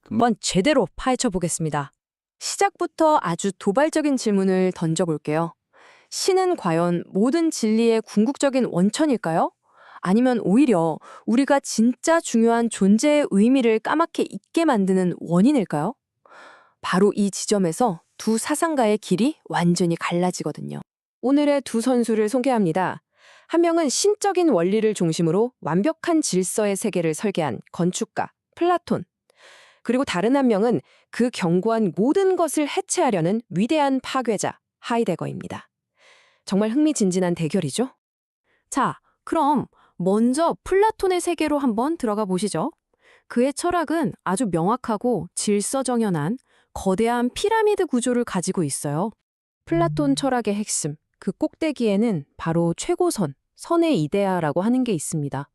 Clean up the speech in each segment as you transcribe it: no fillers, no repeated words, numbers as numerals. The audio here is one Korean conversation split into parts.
한번 제대로 파헤쳐 보겠습니다. 시작부터 아주 도발적인 질문을 던져볼게요. 신은 과연 모든 진리의 궁극적인 원천일까요? 아니면 오히려 우리가 진짜 중요한 존재의 의미를 까맣게 잊게 만드는 원인일까요? 바로 이 지점에서 두 사상가의 길이 완전히 갈라지거든요. 오늘의 두 선수를 소개합니다. 한 명은 신적인 원리를 중심으로 완벽한 질서의 세계를 설계한 건축가 플라톤. 그리고 다른 한 명은 그 견고한 모든 것을 해체하려는 위대한 파괴자 하이데거입니다. 정말 흥미진진한 대결이죠? 자, 그럼 먼저 플라톤의 세계로 한번 들어가 보시죠. 그의 철학은 아주 명확하고 질서정연한 거대한 피라미드 구조를 가지고 있어요. 플라톤 철학의 핵심, 그 꼭대기에는 바로 최고선, 선의 이데아라고 하는 게 있습니다.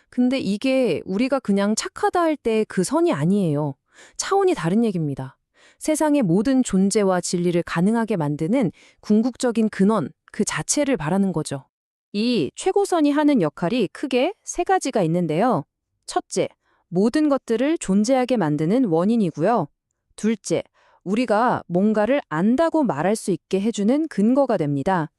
근데 이게 우리가 그냥 착하다 할 때 그 선이 아니에요. 차원이 다른 얘기입니다. 세상의 모든 존재와 진리를 가능하게 만드는 궁극적인 근원, 그 자체를 말하는 거죠. 이 최고선이 하는 역할이 크게 세 가지가 있는데요. 첫째, 모든 것들을 존재하게 만드는 원인이고요. 둘째, 우리가 뭔가를 안다고 말할 수 있게 해주는 근거가 됩니다.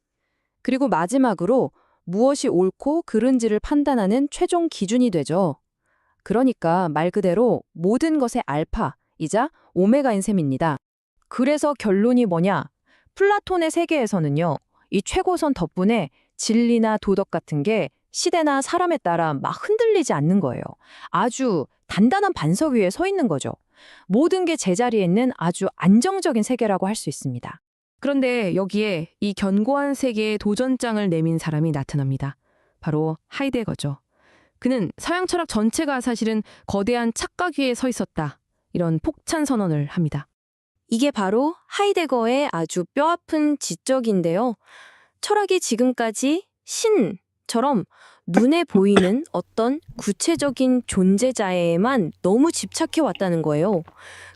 그리고 마지막으로 무엇이 옳고 그른지를 판단하는 최종 기준이 되죠. 그러니까 말 그대로 모든 것의 알파이자 오메가인 셈입니다. 그래서 결론이 뭐냐? 플라톤의 세계에서는요, 이 최고선 덕분에 진리나 도덕 같은 게 시대나 사람에 따라 막 흔들리지 않는 거예요. 아주 단단한 반석 위에 서 있는 거죠. 모든 게 제자리에 있는 아주 안정적인 세계라고 할 수 있습니다. 그런데 여기에 이 견고한 세계에 도전장을 내민 사람이 나타납니다. 바로 하이데거죠. 그는 서양 철학 전체가 사실은 거대한 착각 위에 서 있었다. 이런 폭찬 선언을 합니다. 이게 바로 하이데거의 아주 뼈아픈 지적인데요. 철학이 지금까지 신처럼 눈에 보이는 어떤 구체적인 존재자에만 너무 집착해 왔다는 거예요.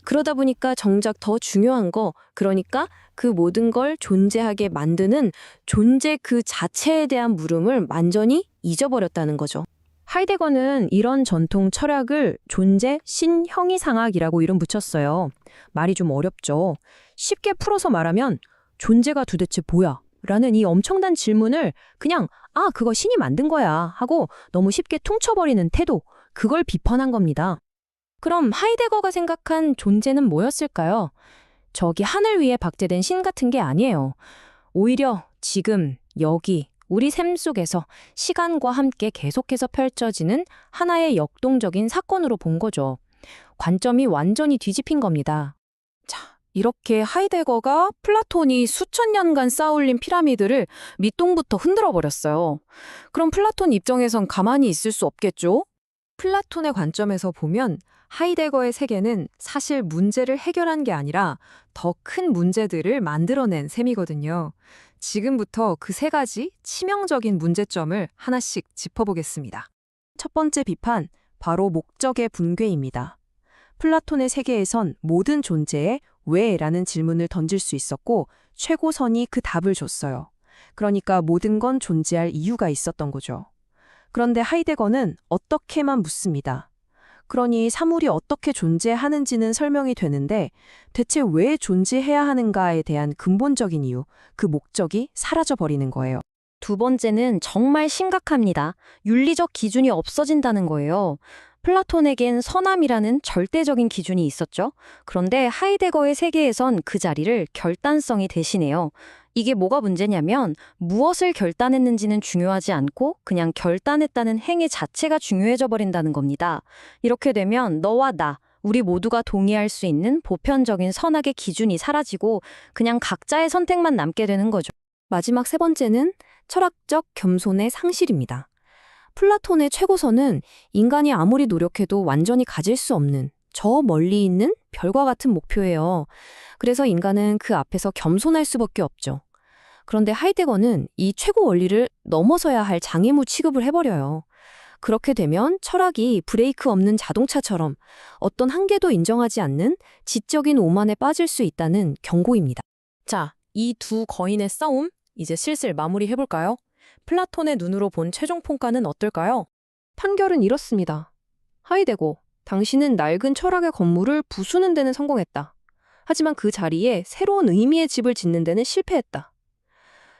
그러다 보니까 정작 더 중요한 거, 그러니까 그 모든 걸 존재하게 만드는 존재 그 자체에 대한 물음을 완전히 잊어버렸다는 거죠. 하이데거는 이런 전통 철학을 존재 신형이상학이라고 이름 붙였어요. 말이 좀 어렵죠. 쉽게 풀어서 말하면 존재가 도대체 뭐야? 라는 이 엄청난 질문을 그냥 그거 신이 만든 거야 하고 너무 쉽게 퉁쳐버리는 태도, 그걸 비판한 겁니다. 그럼 하이데거가 생각한 존재는 뭐였을까요? 저기 하늘 위에 박제된 신 같은 게 아니에요. 오히려 지금 여기 우리 삶 속에서 시간과 함께 계속해서 펼쳐지는 하나의 역동적인 사건으로 본 거죠. 관점이 완전히 뒤집힌 겁니다. 자, 이렇게 하이데거가 플라톤이 수천 년간 쌓아올린 피라미드를 밑동부터 흔들어 버렸어요. 그럼 플라톤 입장에선 가만히 있을 수 없겠죠? 플라톤의 관점에서 보면 하이데거의 세계는 사실 문제를 해결한 게 아니라 더 큰 문제들을 만들어낸 셈이거든요. 지금부터 그 세 가지 치명적인 문제점을 하나씩 짚어보겠습니다. 첫 번째 비판, 바로 목적의 붕괴입니다. 플라톤의 세계에선 모든 존재에 왜라는 질문을 던질 수 있었고 최고선이 그 답을 줬어요. 그러니까 모든 건 존재할 이유가 있었던 거죠. 그런데 하이데거는 어떻게만 묻습니다. 그러니 사물이 어떻게 존재하는지는 설명이 되는데 대체 왜 존재해야 하는가에 대한 근본적인 이유, 그 목적이 사라져버리는 거예요. 두 번째는 정말 심각합니다. 윤리적 기준이 없어진다는 거예요. 플라톤에겐 선함이라는 절대적인 기준이 있었죠. 그런데 하이데거의 세계에선 그 자리를 결단성이 대신해요. 이게 뭐가 문제냐면 무엇을 결단했는지는 중요하지 않고 그냥 결단했다는 행위 자체가 중요해져 버린다는 겁니다. 이렇게 되면 너와 나, 우리 모두가 동의할 수 있는 보편적인 선악의 기준이 사라지고 그냥 각자의 선택만 남게 되는 거죠. 마지막 세 번째는 철학적 겸손의 상실입니다. 플라톤의 최고선은 인간이 아무리 노력해도 완전히 가질 수 없는 저 멀리 있는 별과 같은 목표예요. 그래서 인간은 그 앞에서 겸손할 수밖에 없죠. 그런데 하이데거는 이 최고 원리를 넘어서야 할 장애물 취급을 해버려요. 그렇게 되면 철학이 브레이크 없는 자동차처럼 어떤 한계도 인정하지 않는 지적인 오만에 빠질 수 있다는 경고입니다. 자, 이 두 거인의 싸움 이제 슬슬 마무리해볼까요? 플라톤의 눈으로 본 최종 평가는 어떨까요? 판결은 이렇습니다. 하이데거, 당신은 낡은 철학의 건물을 부수는 데는 성공했다. 하지만 그 자리에 새로운 의미의 집을 짓는 데는 실패했다.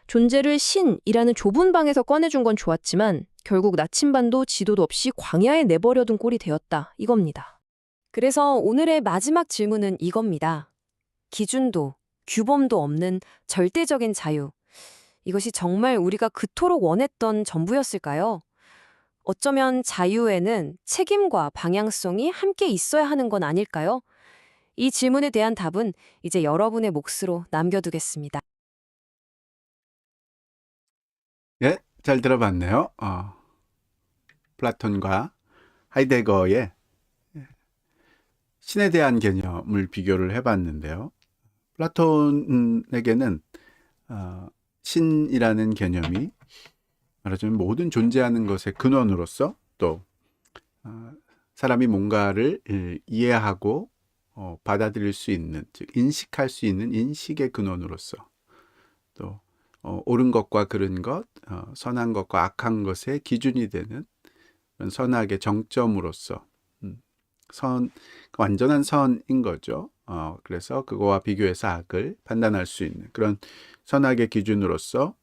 존재를 신이라는 좁은 방에서 꺼내준 건 좋았지만 결국 나침반도 지도도 없이 광야에 내버려둔 꼴이 되었다. 이겁니다. 그래서 오늘의 마지막 질문은 이겁니다. 기준도, 규범도 없는 절대적인 자유. 이것이 정말 우리가 그토록 원했던 전부였을까요? 어쩌면 자유에는 책임과 방향성이 함께 있어야 하는 건 아닐까요? 이 질문에 대한 답은 이제 여러분의 몫으로 남겨두겠습니다. 예, 잘 들어봤네요. 플라톤과 하이데거의 신에 대한 개념을 비교를 해봤는데요. 플라톤에게는 신이라는 개념이 말하자면 모든 존재하는 것의 근원으로서 또 사람이 뭔가를 이해하고 받아들일 수 있는, 즉 인식할 수 있는 인식의 근원으로서 또 옳은 것과 그른 것, 선한 것과 악한 것의 기준이 되는 그런 선악의 정점으로서 완전한 선인 거죠. 그래서 그거와 비교해서 악을 판단할 수 있는 그런 선악의 기준으로서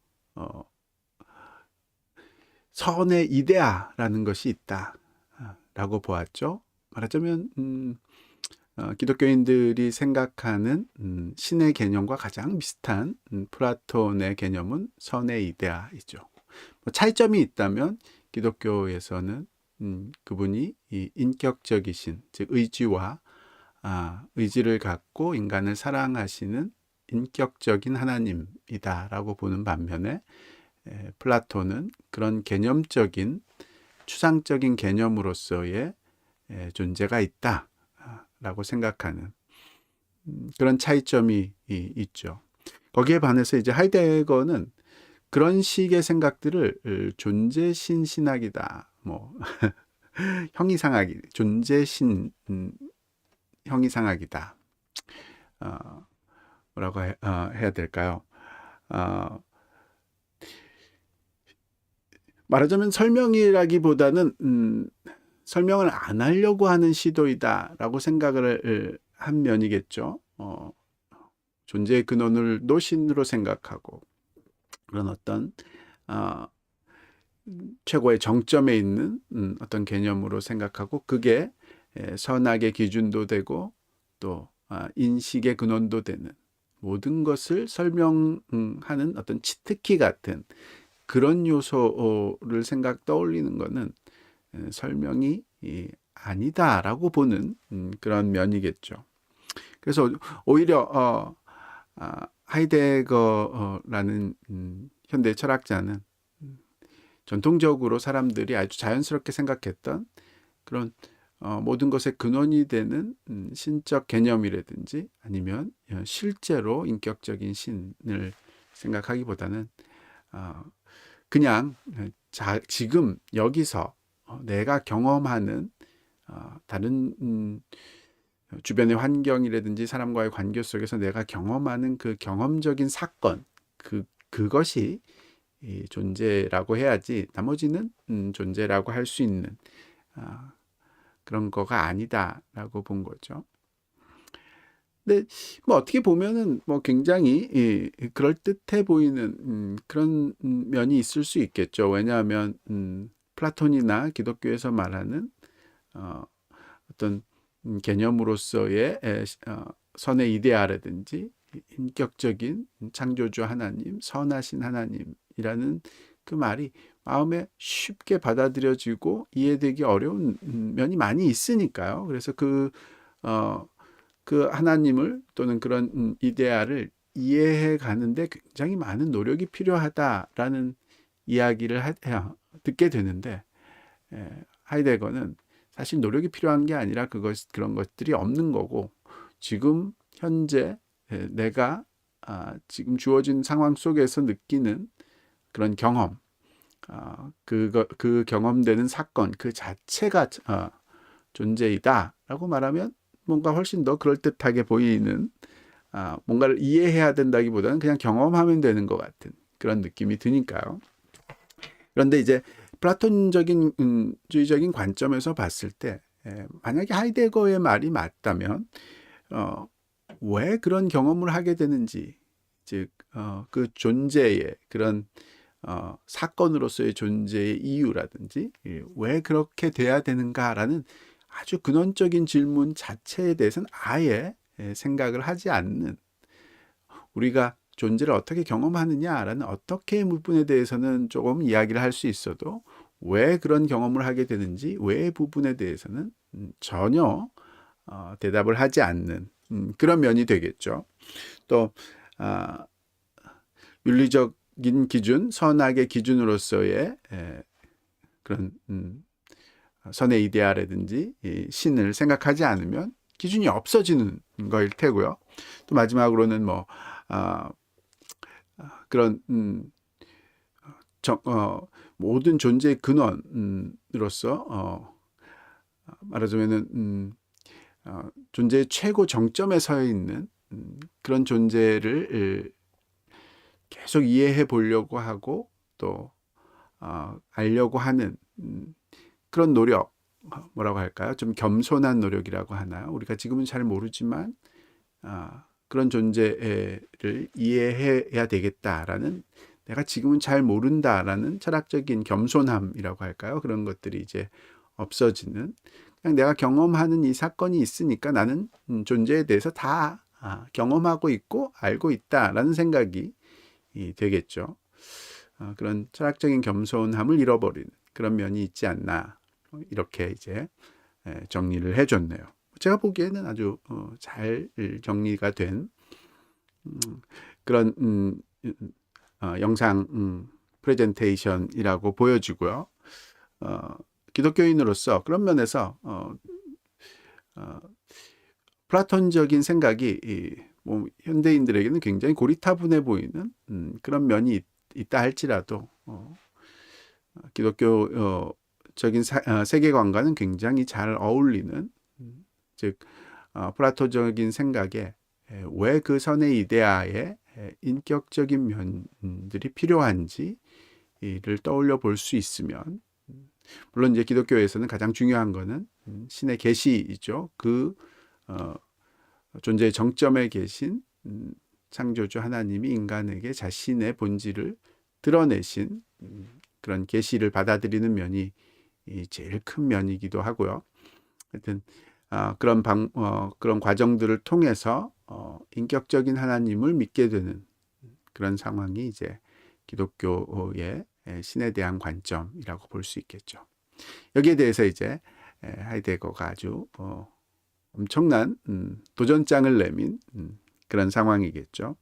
선의 이데아라는 것이 있다라고 보았죠. 말하자면 기독교인들이 생각하는 신의 개념과 가장 비슷한 플라톤의 개념은 선의 이데아이죠. 차이점이 있다면 기독교에서는 그분이 이 인격적이신, 즉 의지와 의지를 갖고 인간을 사랑하시는 인격적인 하나님이다라고 보는 반면에 플라톤은 그런 개념적인 추상적인 개념으로서의 존재가 있다라고 생각하는 그런 차이점이 있죠. 거기에 반해서 이제 하이데거는 그런 식의 생각들을 존재신 신학이다, 형이상학이 존재신 형이상학이다, 뭐라고 해야 될까요? 말하자면 설명이라기보다는 설명을 안 하려고 하는 시도이다라고 생각을 한 면이겠죠. 존재의 근원을 노신으로 생각하고 그런 어떤 최고의 정점에 있는 어떤 개념으로 생각하고 그게 선악의 기준도 되고 또 인식의 근원도 되는 모든 것을 설명하는 어떤 치트키 같은 그런 요소를 떠올리는 것은 설명이 아니다라고 보는 그런 면이겠죠. 그래서 오히려 하이데거라는 현대 철학자는 전통적으로 사람들이 아주 자연스럽게 생각했던 그런 모든 것의 근원이 되는 신적 개념이라든지 아니면 실제로 인격적인 신을 생각하기보다는 그냥 지금 여기서 내가 경험하는 다른 주변의 환경이라든지 사람과의 관계 속에서 내가 경험하는 그 경험적인 사건, 그것이 존재라고 해야지 나머지는 존재라고 할 수 있는 그런 거가 아니다라고 본 거죠. 근데 어떻게 보면은 굉장히 그럴듯해 보이는 그런 면이 있을 수 있겠죠. 왜냐하면 플라톤이나 기독교에서 말하는 어떤 개념으로서의 선의 이데아라든지 인격적인 창조주 하나님, 선하신 하나님이라는 그 말이 마음에 쉽게 받아들여지고 이해되기 어려운 면이 많이 있으니까요. 그래서 그 하나님을 또는 그런 이데아를 이해해 가는데 굉장히 많은 노력이 필요하다라는 이야기를 듣게 되는데 하이데거는 사실 노력이 필요한 게 아니라 그런 것들이 없는 거고 지금 현재 내가 지금 주어진 상황 속에서 느끼는 그런 경험, 그 경험되는 사건 그 자체가 존재이다라고 말하면 뭔가 훨씬 더 그럴듯하게 보이는 뭔가를 이해해야 된다기보다는 그냥 경험하면 되는 것 같은 그런 느낌이 드니까요. 그런데 이제 플라톤적인 주의적인 관점에서 봤을 때 만약에 하이데거의 말이 맞다면 왜 그런 경험을 하게 되는지, 즉 그 존재의 그런 사건으로서의 존재의 이유라든지 왜 그렇게 돼야 되는가라는 아주 근원적인 질문 자체에 대해서는 아예 생각을 하지 않는, 우리가 존재를 어떻게 경험하느냐라는 어떻게의 부분에 대해서는 조금 이야기를 할 수 있어도 왜 그런 경험을 하게 되는지 왜 부분에 대해서는 전혀 대답을 하지 않는 그런 면이 되겠죠. 또 윤리적인 기준, 선악의 기준으로서의 그런 선의 이데아라든지 신을 생각하지 않으면 기준이 없어지는 거일 테고요. 또 마지막으로는 뭐 그런 모든 존재의 근원으로서 말하자면은 존재의 최고 정점에 서 있는 그런 존재를 계속 이해해 보려고 하고 또 알려고 하는 그런 노력, 뭐라고 할까요? 좀 겸손한 노력이라고 하나요? 우리가 지금은 잘 모르지만 그런 존재를 이해해야 되겠다라는, 내가 지금은 잘 모른다라는 철학적인 겸손함이라고 할까요? 그런 것들이 이제 없어지는, 그냥 내가 경험하는 이 사건이 있으니까 나는 존재에 대해서 다 경험하고 있고 알고 있다라는 생각이 되겠죠. 그런 철학적인 겸손함을 잃어버리는 그런 면이 있지 않나, 이렇게 이제 정리를 해줬네요. 제가 보기에는 아주 잘 정리가 된 그런 영상 프레젠테이션이라고 보여지고요. 기독교인으로서 그런 면에서 플라톤적인 생각이 뭐 현대인들에게는 굉장히 고리타분해 보이는 그런 면이 있다 할지라도 기독교적인 세계관과는 굉장히 잘 어울리는, 즉 플라톤적인 생각에 왜 그 선의 이데아의 인격적인 면들이 필요한지를 떠올려 볼 수 있으면, 물론 이제 기독교에서는 가장 중요한 거는 신의 계시이죠. 그 존재의 정점에 계신 창조주 하나님이 인간에게 자신의 본질을 드러내신 그런 계시를 받아들이는 면이 제일 큰 면이기도 하고요. 하여튼 그런 과정들을 통해서 인격적인 하나님을 믿게 되는 그런 상황이 이제 기독교의 신에 대한 관점이라고 볼 수 있겠죠. 여기에 대해서 이제 하이데거가 아주 엄청난 도전장을 내민 그런 상황이겠죠.